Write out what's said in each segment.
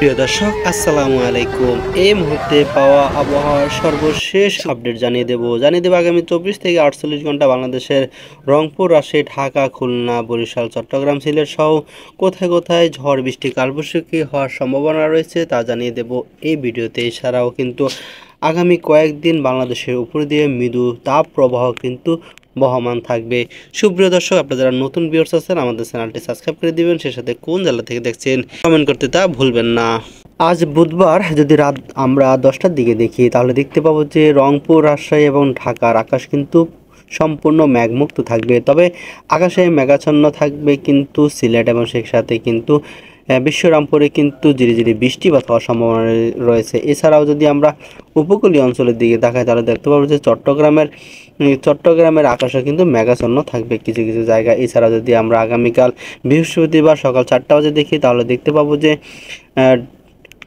প্রিয় দর্শক আসসালামু আলাইকুম। এই মুহূর্তে পাওয়া আবহাওয়ার সর্বশেষ আপডেট জানিয়ে দেব আগামী 24 থেকে 48 ঘন্টা বাংলাদেশের রংপুর, রাজশাহী, ঢাকা, খুলনা, বরিশাল, চট্টগ্রাম, সিলেট সহ কোথায় কোথায় ঝড় বৃষ্টি কালবৈশাখী হওয়ার সম্ভাবনা রয়েছে তা জানিয়ে দেব এই ভিডিওতে। এছাড়াও কিন্তু আগামী কয়েকদিন বাংলাদেশের উপর দিয়ে মৃদু তাপ প্রবাহ কিন্তু বহমান থাকবে। সুপ্রিয় দর্শক, আপনারা যারা নতুন ভিউয়ার্স আছেন আমাদের চ্যানেলটি সাবস্ক্রাইব করে দিবেন, সেই সাথে কোন জেলা থেকে দেখছেন কমেন্ট করতে তা ভুলবেন না। আজ বুধবার যদি রাত আমরা 10টার দিকে দেখি তাহলে দেখতে পাবো যে রংপুর, রাজশাহী এবং ঢাকার আকাশ কিন্তু সম্পূর্ণ মেঘমুক্ত থাকবে, তবে আকাশে মেঘাচ্ছন্ন থাকবে কিন্তু সিলেট এবং সেই সাথে কিন্তু বিশ্বরামপুরে কিন্তু ঝিরিঝিরি বৃষ্টিপাত হওয়ার সম্ভাবনা রয়েছে। এছাড়াও যদি আমরা উপকূলীয় অঞ্চলের দিকে দেখাই তাহলে দেখতে পাবো যে চট্টগ্রামের আকাশে কিন্তু মেঘাচ্ছন্ন থাকবে কিছু কিছু জায়গায়। এছাড়া যদি আমরা আগামীকাল বৃহস্পতিবার সকাল 4টা বাজে দেখি তাহলে দেখতে পাবো যে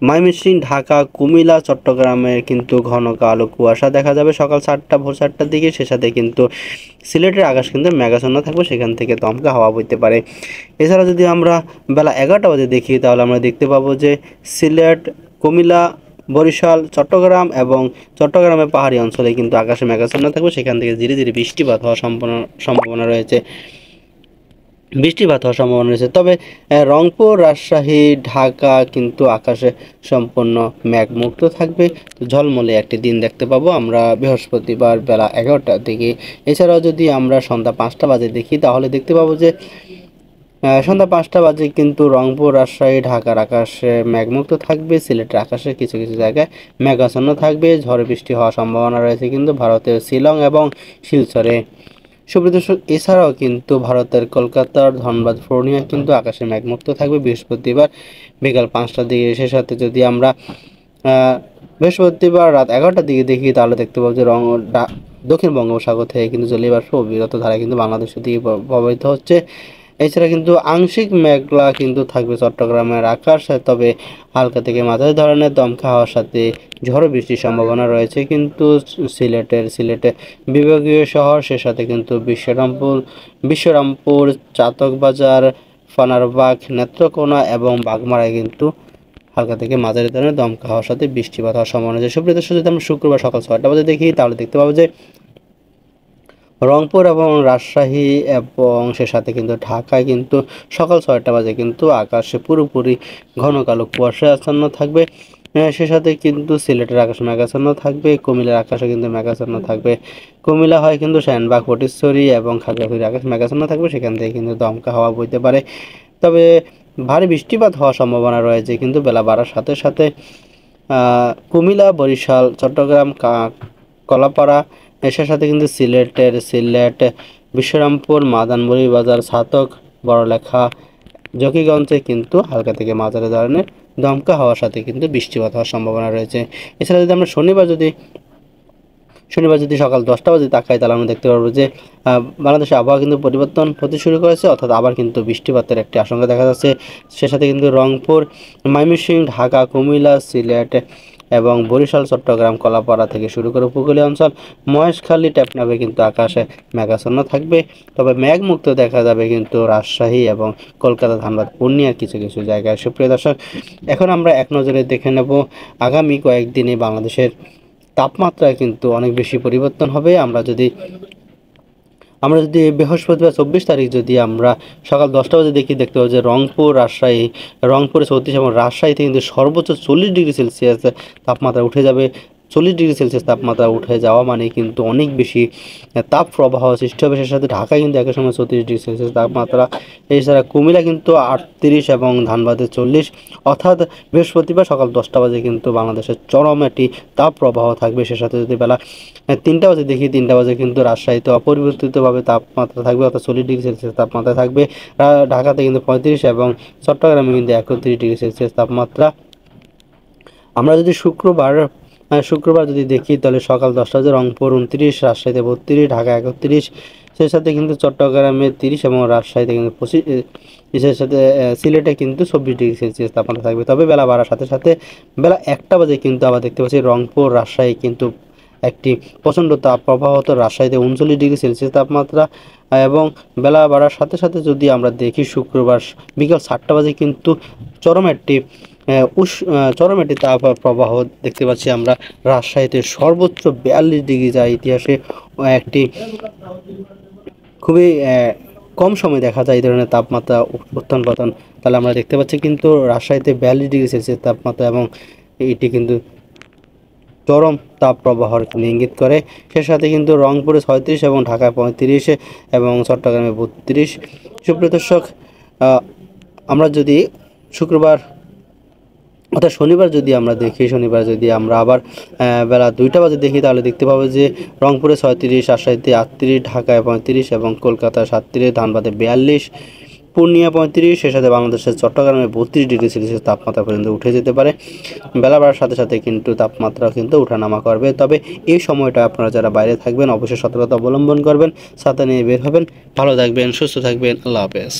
ময়মনসিংহ, ঢাকা, কুমিল্লা, চট্টগ্রামে কিন্তু ঘন কালো কুয়াশা দেখা যাবে সকাল ভোর 4টার দিকে। সে সাথে কিন্তু সিলেটের আকাশ কিন্তু মেঘাচ্ছন্ন থাকবে, সেখান থেকে দমকা হাওয়া বইতে পারে। এছাড়া যদি আমরা বেলা 11টা বাজে দেখি তাহলে আমরা দেখতে পাবো যে সিলেট, কুমিল্লা, বরিশাল, চট্টগ্রাম এবং চট্টগ্রামের পাহাড়ি অঞ্চলে কিন্তু আকাশে মেঘাচ্ছন্ন থাকবে, সেখান থেকে ধীরে ধীরে বৃষ্টিপাত হওয়ার সম্ভাবনা রয়েছে। তবে রংপুর, রাজশাহী, ঢাকা কিন্তু আকাশে সম্পূর্ণ মেঘমুক্ত থাকবে। ঝলমলে একটি দিন দেখতে পাবো আমরা বৃহস্পতিবার বেলা 11টার দিকে। এছাড়াও যদি আমরা সন্ধ্যা 5টা বাজে দেখি তাহলে দেখতে পাবো যে সন্ধ্যা 5টা বাজে কিন্তু রংপুর, রাজশাহী, ঢাকার আকাশে মেঘমুক্ত থাকবে, সিলেটের আকাশে কিছু কিছু জায়গায় মেঘাচ্ছন্ন থাকবে। ঝড় বৃষ্টি হওয়ার সম্ভাবনা রয়েছে কিন্তু ভারতের শিলং এবং শিলচরে। সুপ্রিয় দর্শক, এছাড়াও কিন্তু ভারতের কলকাতার ধনবাদ, পূর্ণিয়া কিন্তু আকাশে মেঘমুক্ত থাকবে বৃহস্পতিবার বিকাল 5টার দিকে। সে সাথে যদি আমরা বৃহস্পতিবার রাত 11টার দিকে দেখি তাহলে দেখতে পাবো যে দক্ষিণ বঙ্গোপসাগর থেকে কিন্তু জলীয়বাষ্প অবিরত ধারায় কিন্তু বাংলাদেশের দিকে প্রবাহিত হচ্ছে। এছাড়া কিন্তু আংশিক মেঘলা কিন্তু থাকবে চট্টগ্রামের আকাশ, তবে হালকা থেকে মাঝারি ধরনের দমকা হওয়ার সাথে ঝড় বৃষ্টির সম্ভাবনা রয়েছে কিন্তু সিলেটে বিভাগীয় শহর, সে সাথে কিন্তু বিশ্বরামপুর, চাতকবাজার, ফানারবাগ, নেত্রকোনা এবং বাগমারায় কিন্তু হালকা থেকে মাঝারি ধরনের দমকা হওয়ার সাথে বৃষ্টিপাত হওয়ার সম্ভাবনা আছে। সুপ্রিয় দর্শক, যদি আমরা শুক্রবার সকাল 6টা বাজে দেখি তাহলে দেখতে পাবো যে রংপুর এবং রাজশাহী এবং সে সাথে কিন্তু ঢাকায় কিন্তু সকাল 6টা বাজে কিন্তু আকাশে পুরোপুরি ঘন কালো কুয়াশা আচ্ছন্ন থাকবে। সে সাথে কিন্তু সিলেটের আকাশ মেঘাচ্ছন্ন থাকবে, কুমিল্লার আকাশে কিন্তু মেঘাচ্ছন্ন থাকবে। কুমিল্লা হয় কিন্তু শাহবাগ, ফটিকছড়ি এবং খাগড়াছড়ির আকাশ মেঘাচ্ছন্ন থাকবে, সেখান থেকে কিন্তু দমকা হাওয়া বইতে পারে। তবে ভারী বৃষ্টিপাত হওয়ার সম্ভাবনা রয়েছে কিন্তু বেলা বাড়ার সাথে সাথে কুমিল্লা, বরিশাল, চট্টগ্রাম, কলাপাড়া, এর সাথে কিন্তু সিলেট, বিশ্বরামপুর, মাদানমণি বাজার, ছাতক, বড়লেখা, জকিগঞ্জে কিন্তু হালকা থেকে মাঝারি ধরনের দমকা হওয়ার সাথে কিন্তু বৃষ্টিপাত হওয়ার সম্ভাবনা রয়েছে। এছাড়া যদি আমরা শনিবার যদি সকাল 10টা বাজে তাকাই তাহলে আমরা দেখতে পারবো যে বাংলাদেশের আবহাওয়া কিন্তু পরিবর্তন হতে শুরু করেছে, অর্থাৎ আবার কিন্তু বৃষ্টিপাতের একটি আশঙ্কা দেখা যাচ্ছে। সে সাথে কিন্তু রংপুর, ময়মনসিংহ, ঢাকা, কুমিল্লা, সিলেট এবং বরিশাল, চট্টগ্রাম, কলাপাড়া থেকে শুরু করে উপকূলীয় অঞ্চল মহেশখালী, টেকনাফে কিন্তু আকাশে মেঘাচ্ছন্ন থাকবে, তবে মেঘমুক্ত দেখা যাবে কিন্তু রাজশাহী এবং কলকাতা, ধানবাদ, পূর্ণিয়ার কিছু কিছু জায়গায়। সুপ্রিয় দর্শক, এখন আমরা এক নজরে দেখে নেব আগামী কয়েকদিনে বাংলাদেশের তাপমাত্রায় কিন্তু অনেক বেশি পরিবর্তন হবে। আমরা যদি বৃহস্পতিবার 24 তারিখ যদি আমরা সকাল 10টা বাজে দেখতে পাবো যে রংপুরে 34 এবং রাজশাহীতে কিন্তু সর্বোচ্চ 40 ডিগ্রি সেলসিয়াস তাপমাত্রা উঠে যাবে। 40 ডিগ্রি সেলসিয়াস তাপমাত্রা উঠে যাওয়া মানে কিন্তু অনেক বেশি তাপ প্রবাহ সৃষ্টি হবে। সে সাথে ঢাকায় কিন্তু একই সময় 34 ডিগ্রি সেলসিয়াস তাপমাত্রা। এছাড়া কুমিল্লা কিন্তু 38 এবং ধানবাদে 40, অর্থাৎ বৃহস্পতিবার সকাল 10টা বাজে কিন্তু বাংলাদেশের চরম একটি তাপ প্রবাহ থাকবে। সে সাথে যদি বেলা 3টা বাজে দেখি 3টা বাজে কিন্তু রাজশাহীতে অপরিবর্তিতভাবে তাপমাত্রা থাকবে, অর্থাৎ 40 ডিগ্রি সেলসিয়াস তাপমাত্রা থাকবে। ঢাকাতে কিন্তু 35 এবং চট্টগ্রামে কিন্তু 31 ডিগ্রি সেলসিয়াস তাপমাত্রা। আমরা যদি শুক্রবার যদি দেখি তাহলে সকাল 10টা বাজে রংপুর 29, রাজশাহীতে 32, ঢাকা 31, সেই সাথে কিন্তু চট্টগ্রামে 30 এবং রাজশাহীতে কিন্তু 25, এর সাথে সিলেটে কিন্তু 24 ডিগ্রি সেলসিয়াস তাপমাত্রা থাকবে। তবে বেলা বাড়ার সাথে সাথে বেলা 1টা বাজে কিন্তু আবার দেখতে পাচ্ছি রংপুর, রাজশাহী কিন্তু একটি প্রচণ্ড তাপ প্রবাহত, রাজশাহীতে 39 ডিগ্রি সেলসিয়াস তাপমাত্রা। এবং বেলা বাড়ার সাথে সাথে যদি আমরা দেখি শুক্রবার বিকাল 7টা বাজে কিন্তু চরম একটি চরম একটি তাপ প্রবাহ দেখতে পাচ্ছি আমরা। রাজশাহীতে সর্বোচ্চ 42 ডিগ্রি, যা ইতিহাসে একটি খুবই কম সময় দেখা যায় এই ধরনের তাপমাত্রা উত্থান পতন। তাহলে আমরা দেখতে পাচ্ছি কিন্তু রাজশাহীতে 42 ডিগ্রি সেলসিয়াস তাপমাত্রা, এবং এটি কিন্তু চরম তাপ প্রবাহর ইঙ্গিত করে। সে সাথে কিন্তু রংপুরে 36 এবং ঢাকায় 35 এবং চট্টগ্রামে 32। সুপ্রিয় দর্শক, আমরা যদি শুক্রবার অর্থাৎ শনিবার যদি আমরা দেখি, শনিবার যদি আমরা আবার বেলা 2টা বাজে দেখি, তাহলে দেখতে পাবো যে রংপুরে 36, রাজশাহীতে 38, ঢাকায় 35 এবং কলকাতায় 37, ধানবাদে 42, পূর্ণিয়া 35, সে সাথে বাংলাদেশের চট্টগ্রামে 32 ডিগ্রি সেলসিয়াস তাপমাত্রা পর্যন্ত উঠে যেতে পারে। বেলা বাড়ার সাথে সাথে কিন্তু তাপমাত্রা কিন্তু ওঠানামা করবে। তবে এই সময়টা আপনারা যারা বাইরে থাকবেন অবশ্যই সতর্কতা অবলম্বন করবেন, ছাতা নিয়ে বের হবেন। ভালো থাকবেন, সুস্থ থাকবেন, আল্লাহ হাফেজ।